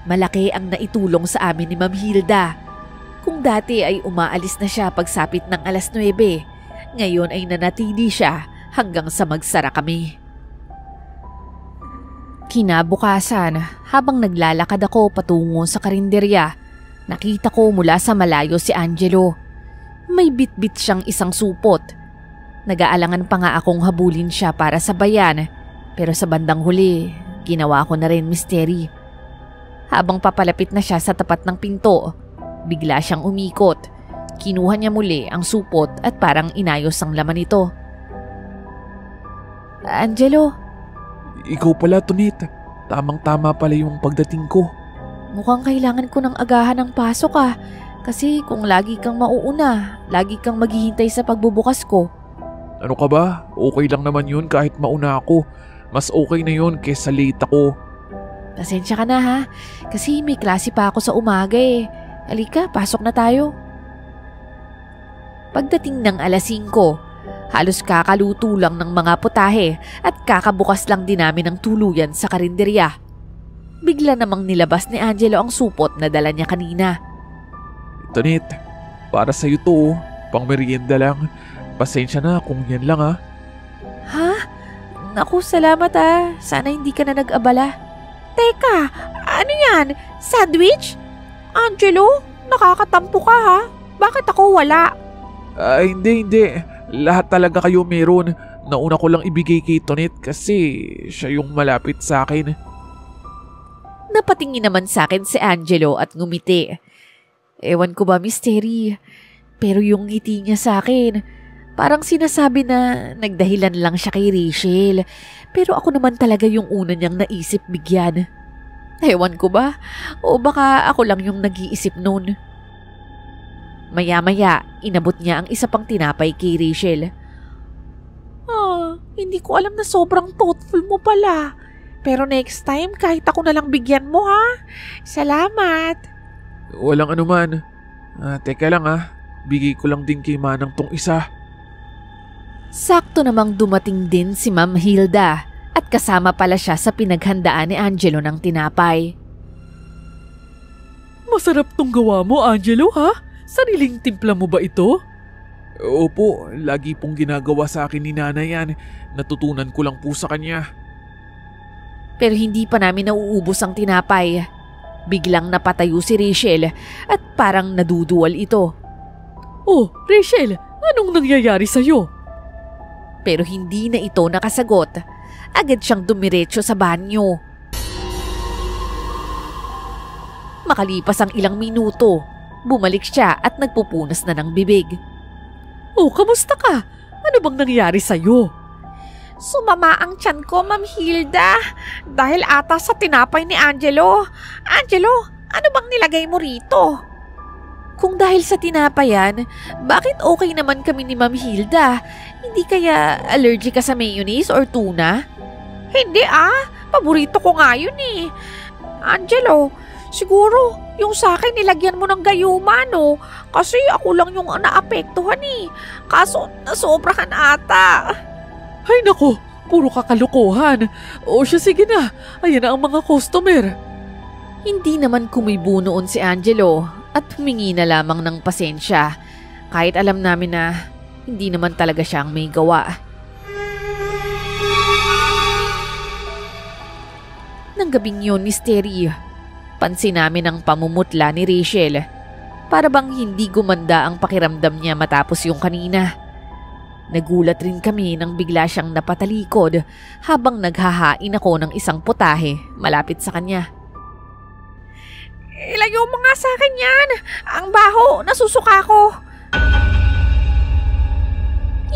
Malaki ang naitulong sa amin ni Ma'am Hilda. Kung dati ay umaalis na siya pagsapit ng 9:00, ngayon ay nanatili siya hanggang sa magsara kami. Kinabukasan, habang naglalakad ako patungo sa karinderya, nakita ko mula sa malayo si Angelo. May bitbit siyang isang supot. Nag-aalangan pa nga akong habulin siya para sabayan, pero sa bandang huli, ginawa ko na rin misteri. Habang papalapit na siya sa tapat ng pinto, bigla siyang umikot. Kinuha niya muli ang supot at parang inayos ang laman nito. Angelo? Ikaw pala, Tonit. Tamang-tama pala yung pagdating ko. Mukhang kailangan ko ng agahan ng pasok kasi kung lagi kang mauuna, lagi kang maghihintay sa pagbubukas ko. Ano ka ba? Okay lang naman yun kahit mauna ako. Mas okay na yun kesa late ako. Pasensya ka na kasi may klase pa ako sa umaga Halika, pasok na tayo. Pagdating ng 5:00, halos kakaluto lang ng mga putahe at kakabukas lang din namin ng tuluyan sa karinderya. Bigla namang nilabas ni Angelo ang supot na dala niya kanina. Tonit, para sa'yo to, pang merienda lang. Pasensya na kung yan lang Ha? Naku, salamat Sana hindi ka na nag-abala. Teka, ano yan? Sandwich? Angelo, nakakatampo ka Bakit ako wala? Hindi. Lahat talaga kayo meron. Nauna ko lang ibigay kay Tonit kasi siya yung malapit sa akin. Napatingin naman sa akin si Angelo at ngumiti. Ewan ko ba, Mystery, pero yung ngiti niya sa akin, parang sinasabi na nagdahilan lang siya kay Rachel, pero ako naman talaga yung una niyang naisip bigyan. Ewan ko ba, o baka ako lang yung nag-iisip noon. Maya-maya, inabot niya ang isa pang tinapay kay Rachel. Hindi ko alam na sobrang thoughtful mo pala. Pero next time, kahit ako na lang bigyan mo Salamat. Walang anuman. Teka lang bigay ko lang din kay Manang tong isa. Sakto namang dumating din si Ma'am Hilda at kasama pala siya sa pinaghandaan ni Angelo ng tinapay. Masarap tong gawa mo, Angelo, Sariling timpla mo ba ito? Opo, lagi pong ginagawa sa akin ni Nanay yan. Natutunan ko lang po sa kanya. Pero hindi pa namin nauubos ang tinapay. Biglang napatayo si Rachel at parang naduduwal ito. Oh, Rachel, anong nangyayari sa'yo? Pero hindi na ito nakasagot. Agad siyang dumiretso sa banyo. Makalipas ang ilang minuto, bumalik siya at nagpupunas na ng bibig. Oh, kamusta ka? Ano bang nangyari sa'yo? Sumama ang tiyan ko, Ma'am Hilda. Dahil ata sa tinapay ni Angelo. Angelo, ano bang nilagay mo rito? Kung dahil sa tinapayan, bakit okay naman kami ni Ma'am Hilda? Hindi kaya allergic ka sa mayonnaise or tuna? Hindi paborito ko nga yun Angelo, siguro yung sa akin nilagyan mo ng gayuma kasi ako lang yung naapektuhan Kaso nasobrahan ata. Ay nako, puro kakalukuhan. O siya, sige na, ayan na ang mga customer. Hindi naman kumibo noon si Angelo at humingi na lamang ng pasensya kahit alam namin na hindi naman talaga siyang may gawa. Nang gabing yun, Mystery, pansin namin ang pamumutla ni Rachel. Para bang hindi gumanda ang pakiramdam niya matapos yung kanina. Nagulat rin kami nang bigla siyang napatalikod habang naghahain ako ng isang putahe malapit sa kanya. Ilayo mo nga sa akin yan! Ang baho! Nasusuka ko!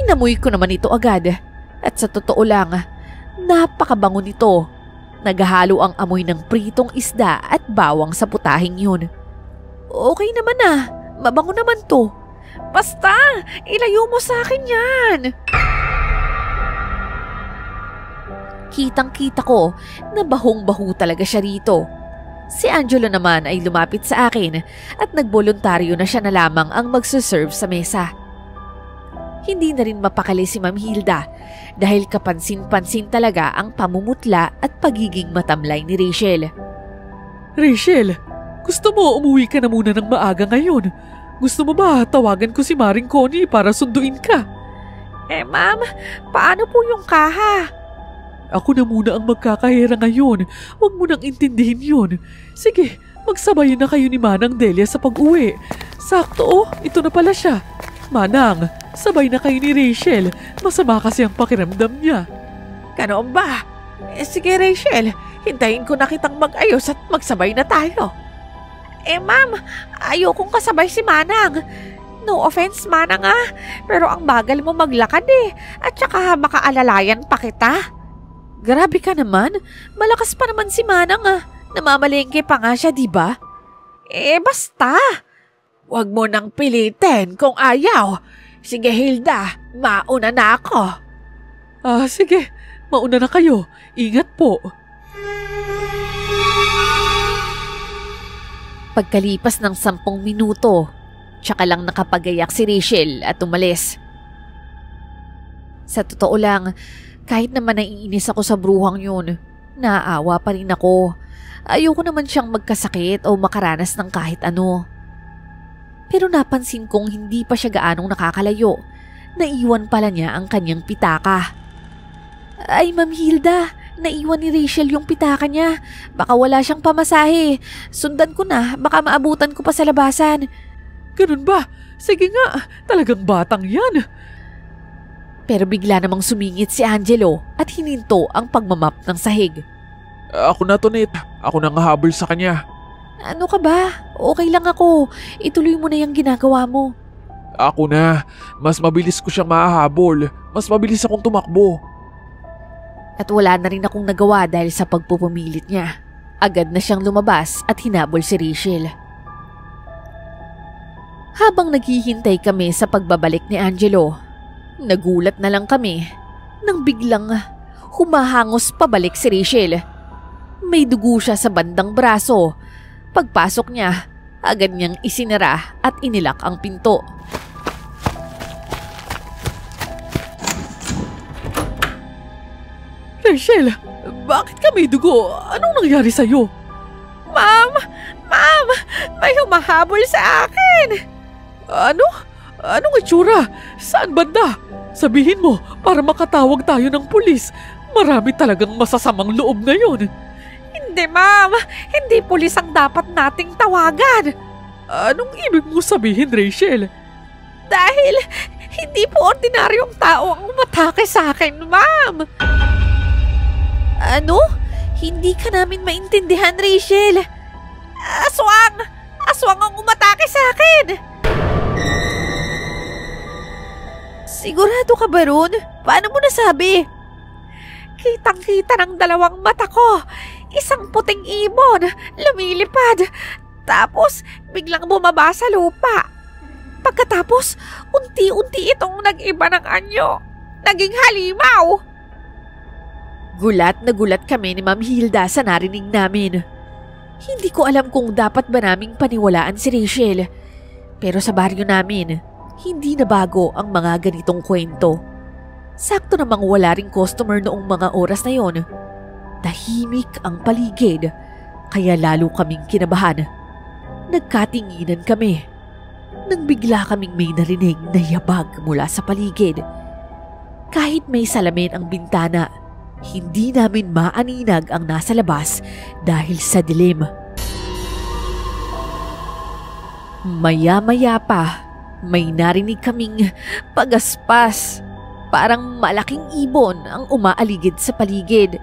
Inamoy ko naman ito agad at sa totoo lang, napakabango nito. Naghahalo ang amoy ng pritong isda at bawang sa putahing yun. Okay naman mabango naman to. Basta, ilayo mo sa akin yan! Kitang-kita ko na bahong-baho talaga siya rito. Si Angelo naman ay lumapit sa akin at nagboluntaryo na siya na lamang ang magsuserve sa mesa. Hindi na rin mapakali si Ma'am Hilda dahil kapansin-pansin talaga ang pamumutla at pagiging matamlay ni Rachel. Rachel, gusto mo umuwi ka na muna ng maaga ngayon? Gusto mo ba tawagan ko si Maring Connie para sunduin ka? Ma'am, paano po yung kaha? Ako na muna ang magkakahera ngayon. Huwag mo nang intindihin yun. Sige, magsabayan na kayo ni Manang Delia sa pag-uwi. Sakto ito na pala siya. Manang, sabay na kayo ni Rachel. Masama kasi ang pakiramdam niya. Ganoon ba? Sige Rachel, hintayin ko na kitang mag-ayos at magsabay na tayo. Ma'am, ayokong kasabay si Manang. No offense, Manang pero ang bagal mo maglakad at saka makaalalayan pa kita. Grabe ka naman, malakas pa naman si Manang Namamalengke pa nga siya, diba? Basta. Huwag mo nang pilitin kung ayaw. Sige Hilda, mauna na ako. Sige, mauna na kayo. Ingat po. Pagkalipas ng 10 minuto, tsaka lang nakapagayak si Rachel at umalis. Sa totoo lang, kahit naman naiinis ako sa bruhang yun, naaawa pa rin ako. Ayoko naman siyang magkasakit o makaranas ng kahit ano. Pero napansin kong hindi pa siya gaanong nakakalayo. Naiwan pala niya ang kanyang pitaka. Ay, Ma'am Hilda, naiwan ni Rachel yung pitaka niya. Baka wala siyang pamasahe. Sundan ko na, baka maabutan ko pa sa labasan. Ganun ba? Sige nga, talagang batang yan. Pero bigla namang sumingit si Angelo at hininto ang pagmamap ng sahig. Ako na to, Nate. Ako nang hahabol sa kanya. Ano ka ba? Okay lang ako. Ituloy mo na yung ginagawa mo. Ako na. Mas mabilis ko siyang mahahabol. Mas mabilis akong tumakbo. At wala na rin akong nagawa dahil sa pagpupumilit niya. Agad na siyang lumabas at hinabol si Rachel. Habang naghihintay kami sa pagbabalik ni Angelo, nagulat na lang kami nang biglang humahangos pabalik si Rachel. May dugo siya sa bandang braso. Pagpasok niya, agad niyang isinara at inilak ang pinto. Rachel, bakit ka may dugo? Anong nangyari sa'yo? Ma'am, may humahabol sa akin. Ano? Anong itsura? Saan banda? Sabihin mo para makatawag tayo ng pulis. Marami talagang masasamang loob ngayon. Hindi, ma'am. Hindi pulis ang dapat nating tawagan. Anong ibig mo sabihin, Rachel? Dahil hindi po ordinaryong tao ang umatake sa akin, ma'am. Ano? Hindi ka namin maintindihan, Rachel. Aswang! Aswang ang umatake sa akin! Sigurado ka ba ron? Paano mo nasabi? Kitang-kita ng dalawang mata ko. Isang puting ibon, lumilipad. Tapos, biglang bumaba sa lupa. Pagkatapos, unti-unti itong nag-iba ng anyo. Naging halimaw. Gulat na gulat kami ni Ma'am Hilda sa narinig namin. Hindi ko alam kung dapat ba naming paniwalaan si Rachel. Pero sa baryo namin, hindi na bago ang mga ganitong kwento. Sakto namang wala ring customer noong mga oras na yon. Tahimik ang paligid, kaya lalo kaming kinabahan. Nagkatinginan kami. Nang bigla kaming may narinig na yabag mula sa paligid. Kahit may salamin ang bintana, hindi namin maaninag ang nasa labas dahil sa dilim. Maya-maya pa, may narinig kaming pagaspas. Parang malaking ibon ang umaaligid sa paligid.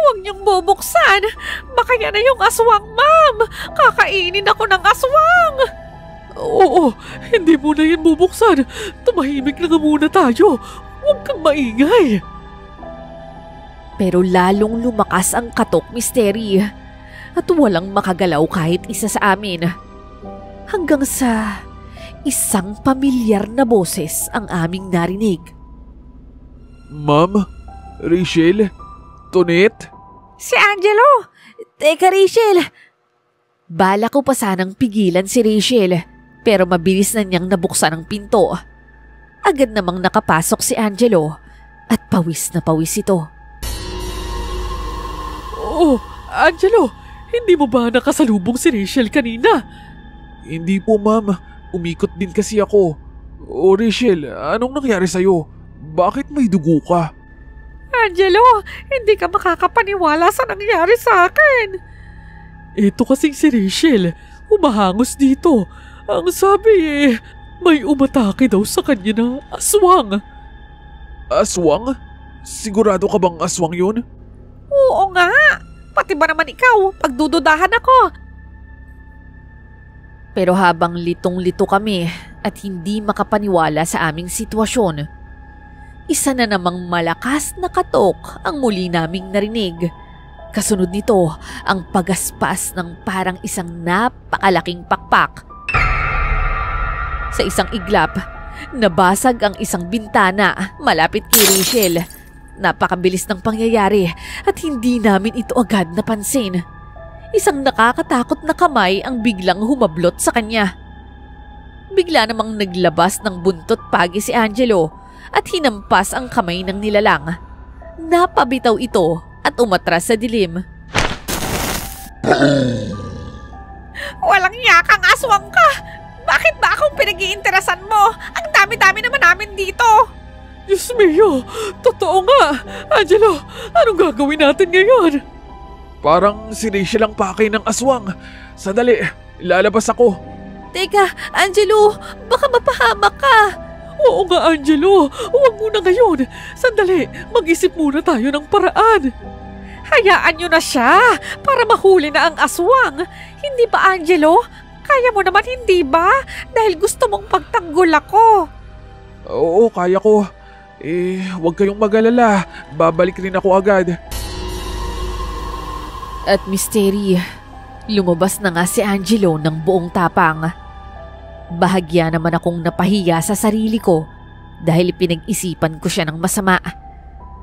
Huwag niyong bubuksan. Baka yan na yung aswang, ma'am. Kakainin ako ng aswang. Oo, hindi mo na yan bubuksan. Tumahimik na nga muna tayo. Huwag kang maingay. Pero lalong lumakas ang katok misteri at walang makagalaw kahit isa sa amin. Hanggang sa isang pamilyar na boses ang aming narinig. Ma'am? Rachel? Tonet? Si Angelo! Teka, Rachel! Bala ko pa sanang pigilan si Rachel, pero mabilis na niyang nabuksan ang pinto. Agad namang nakapasok si Angelo at pawis na pawis ito. Oh, Angelo, hindi mo ba nakasalubong si Rachel kanina? Hindi po, ma'am. Umikot din kasi ako. O Rachel, anong nangyari sa'yo? Bakit may dugo ka? Angelo, hindi ka makakapaniwala sa nangyari sa akin. Ito kasing si Rachel. humahangos dito. Ang sabi may umatake daw sa kanya na aswang. Aswang? Sigurado ka bang aswang yun? Oo nga. Pati ba naman ikaw? Pagdududahan ako. Pero habang litong-lito kami at hindi makapaniwala sa aming sitwasyon, isa na namang malakas na katok ang muli naming narinig. Kasunod nito ang pagaspas ng parang isang napakalaking pakpak. Sa isang iglap, nabasag ang isang bintana malapit kay Rachel. Napakabilis ng pangyayari at hindi namin ito agad napansin. Isang nakakatakot na kamay ang biglang humablot sa kanya. Bigla namang naglabas ng buntot pagi si Angelo at hinampas ang kamay ng nilalang. Napabitaw ito at umatras sa dilim. Walang yakang aswang ka! Bakit ba akong pinag-iinterasan mo? Ang dami-dami naman namin dito! Diyos mio, totoo nga. Angelo, anong gagawin natin ngayon? Parang si Rachel ang pakay ng aswang. Sandali, lalabas ako. Teka, Angelo, baka mapahamak ka. Oo nga, Angelo. Huwag muna ngayon. Sandali, mag-isip muna tayo ng paraan. Hayaan nyo na siya para mahuli na ang aswang. Hindi ba, Angelo? Kaya mo naman, hindi ba? Dahil gusto mong pagtanggol ako. Oo, kaya ko. Huwag kayong mag-alala. Babalik rin ako agad. At misteri, lumabas na nga si Angelo ng buong tapang. Bahagya naman akong napahiya sa sarili ko dahil pinag-isipan ko siya ng masama.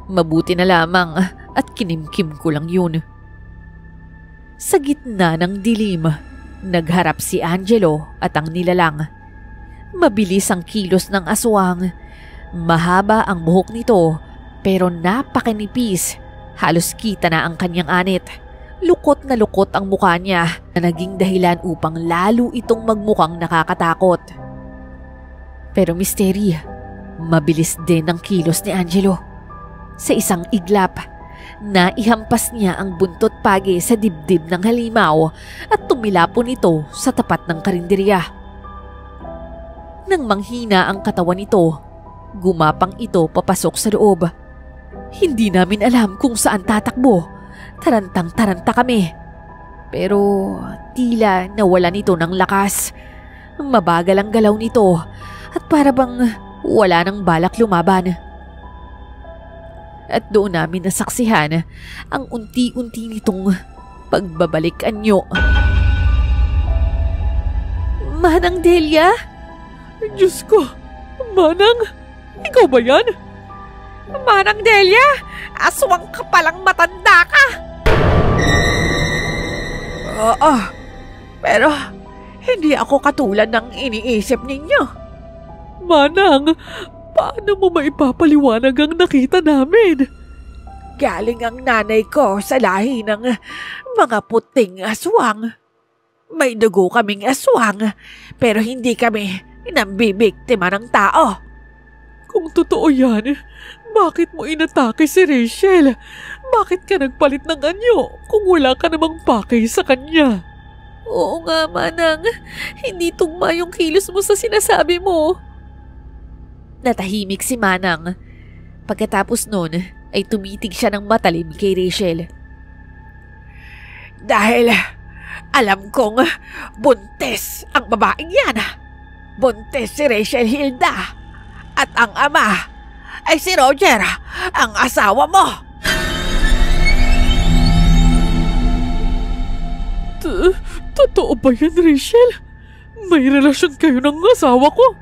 Mabuti na lamang at kinimkim ko lang yun. Sa gitna ng dilim, nagharap si Angelo at ang nilalang. Mabilis ang kilos ng aswang. Mahaba ang buhok nito pero napakanipis. Halos kita na ang kanyang anit. Lukot na lukot ang mukha niya na naging dahilan upang lalo itong magmukhang nakakatakot. Pero misteri, mabilis din ang kilos ni Angelo. Sa isang iglap, naihampas niya ang buntot pagi sa dibdib ng halimaw at tumilapon ito sa tapat ng karinderya. Nang manghina ang katawan nito, gumapang ito papasok sa loob. Hindi namin alam kung saan tatakbo. Tarantang-taranta kami. Pero tila nawalan ito ng lakas. Mabagal ang galaw nito at para bang wala nang balak lumaban. At doon namin nasaksihan ang unti-unti nitong pagbabalik anyo. Manang Delia? Diyos ko, Manang, ikaw ba yan? Manang Delia, aswang ka palang matanda ka! Oo, pero hindi ako katulad ng iniisip ninyo. Manang, paano mo maipapaliwanag ang nakita namin? Galing ang nanay ko sa lahi ng mga puting aswang. May dugo kaming aswang, pero hindi kami nambibiktima ng tao. Kung totoo yan, bakit mo inatake si Rachel? Bakit ka nagpalit ng anyo kung wala ka namang pakay sa kanya? Oo nga, Manang. Hindi tugma yung kilos mo sa sinasabi mo. Natahimik si Manang. Pagkatapos nun, ay tumitig siya ng matalim kay Rachel. Dahil alam kong buntis ang babaeng yan. Buntis si Rachel Hilda. At ang ama ay si Roger, ang asawa mo. Totoo ba yan, Rachel? May relasyon kayo ng asawa ko?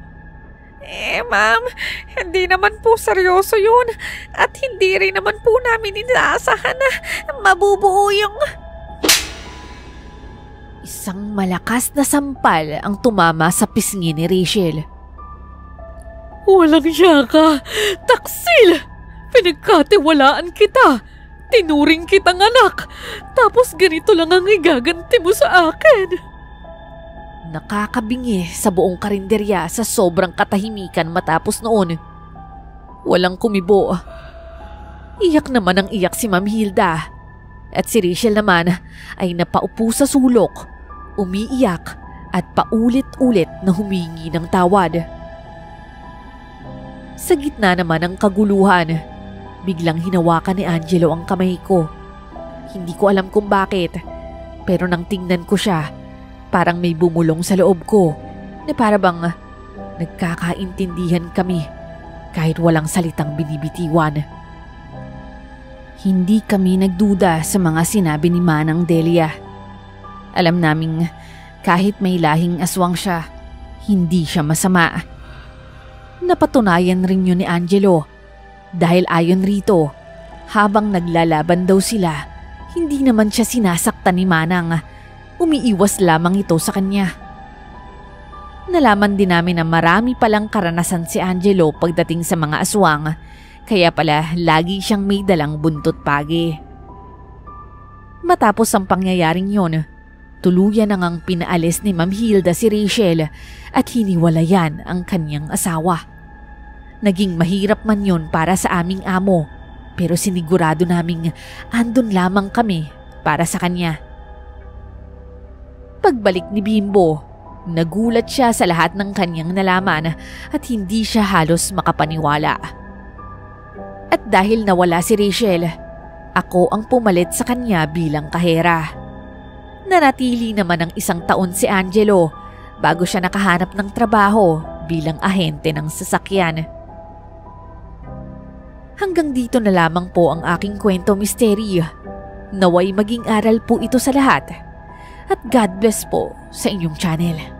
Ma'am, hindi naman po seryoso yun. At hindi rin naman po namin inaasahan na mabubuo yung... Isang malakas na sampal ang tumama sa pisngi ni Rachel. Walang hiya ka! Taksil! Pinagkatiwalaan kita! Tinuring kitang anak! Tapos ganito lang ang igaganti mo sa akin! Nakakabingi sa buong karinderya sa sobrang katahimikan matapos noon. Walang kumibo. Iyak naman ang iyak si Ma'am Hilda. At si Rachel naman ay napaupo sa sulok. umiiyak at paulit-ulit na humingi ng tawad. Sa gitna naman ng kaguluhan, biglang hinawakan ni Angelo ang kamay ko. Hindi ko alam kung bakit, pero nang tingnan ko siya, parang may bumulong sa loob ko na para bang nagkakaintindihan kami kahit walang salitang binibitiwan. Hindi kami nagduda sa mga sinabi ni Manang Delia. Alam naming kahit may lahing aswang siya, hindi siya masama. Napatunayan rin yun ni Angelo dahil ayon rito, habang naglalaban daw sila, hindi naman siya sinasaktan ni Manang. Umiiwas lamang ito sa kanya. Nalaman din namin na marami palang karanasan si Angelo pagdating sa mga aswang, kaya pala lagi siyang may dalang buntot pagi. Matapos ang pangyayaring yon, tuluyan nang pinaalis ni Ma'am Hilda si Rachel at hiniwalayan ang kanyang asawa. Naging mahirap man yon para sa aming amo, pero sinigurado naming andun lamang kami para sa kanya. Pagbalik ni Bimbo, nagulat siya sa lahat ng kanyang nalaman at hindi siya halos makapaniwala. At dahil nawala si Rachel, ako ang pumalit sa kanya bilang kahera. Nanatili naman ng 1 taon si Angelo bago siya nakahanap ng trabaho bilang ahente ng sasakyan. Hanggang dito na lamang po ang aking kwento misteryo. Naway maging aral po ito sa lahat. At God bless po sa inyong channel.